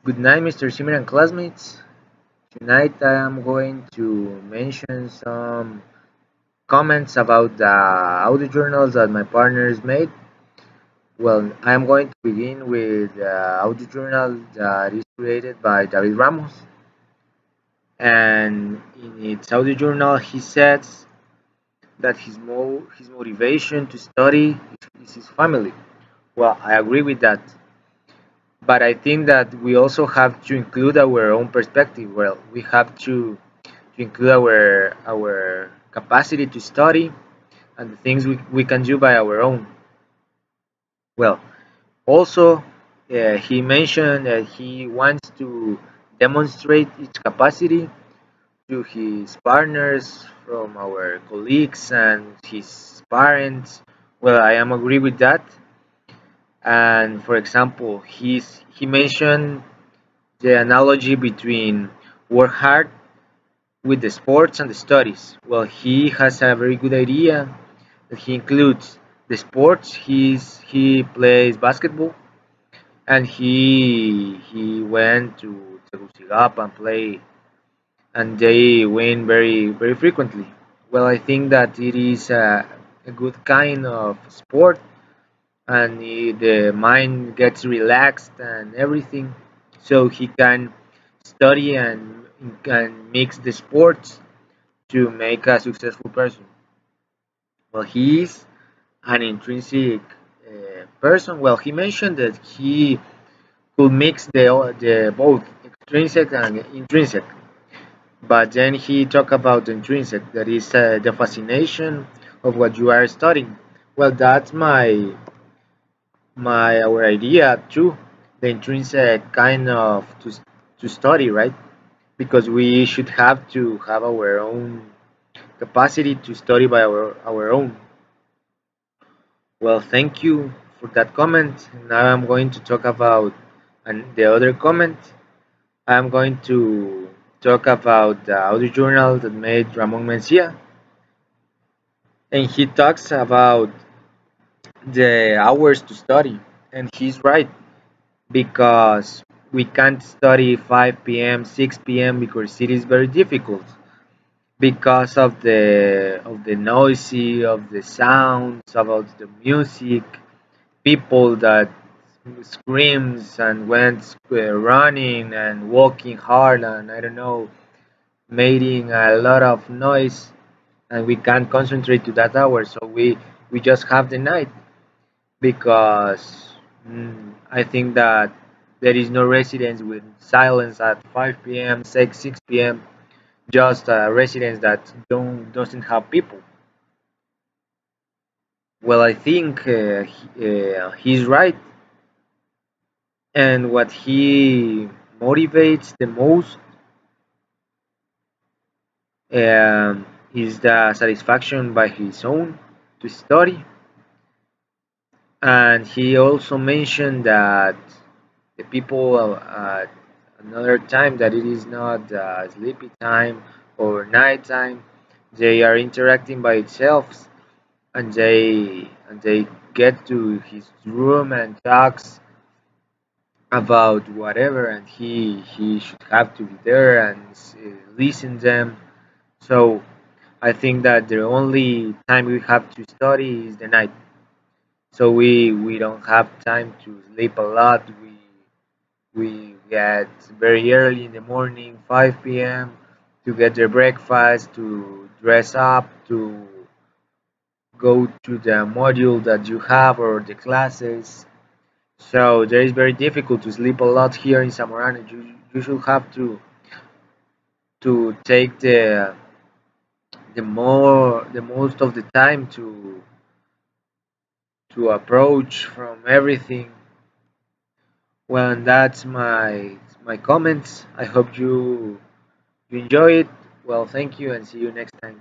Good night, Mr. Simmer and classmates. Tonight I am going to mention some comments about the audio journals that my partners made. Well, I am going to begin with the audio journal that is created by David Ramos. And in its audio journal, he says that his motivation to study is his family. Well, I agree with that. But I think that we also have to include our own perspective. Well, we have to include our capacity to study and the things we can do by our own. Well, also he mentioned that he wants to demonstrate its capacity to his partners, from our colleagues and his parents. Well, I am agree with that. And for example, he mentioned the analogy between work hard with the sports and the studies. Well, he has a very good idea that he includes the sports. He plays basketball, and he went to Tegucigalpa and play, and they win very frequently. Well, I think that it is a good kind of sport, and the mind gets relaxed and everything, so he can study and can mix the sports to make a successful person. Well, he is an intrinsic person. Well, he mentioned that he could mix the both extrinsic and intrinsic, but then he talked about the intrinsic, that is the fascination of what you are studying. Well, that's my our idea too. The intrinsic kind of to study, right? Because we should have to have our own capacity to study by our own. Well, thank you for that comment. Now I'm going to talk about the other comment. I'm going to talk about the audio journal that made Ramon Mencia, and he talks about the hours to study, and he's right, because we can't study 5 p.m., 6 p.m. because it is very difficult because of the noisy, of the sounds, about the music, people that screams and went running and walking hard, and I don't know, making a lot of noise, and we can't concentrate to that hour, so we just have the night, because I think that there is no residence with silence at 5 p.m., 6 p.m., just a residence that doesn't have people. Well, I think he's right, and what he motivates the most is the satisfaction by his own to study. And he also mentioned that the people at another time, that it is not sleepy time or night time, they are interacting by itself, and they get to his room and talks about whatever, and he should have to be there and listen them. So I think that the only time we have to study is the night. So we don't have time to sleep a lot. We get very early in the morning, 5 p.m., to get their breakfast, to dress up, to go to the module that you have or the classes. So there is very difficult to sleep a lot here in Zamorano. You should have to take the most of the time to approach from everything. Well, and that's my comments. I hope you enjoy it. Well, thank you and see you next time.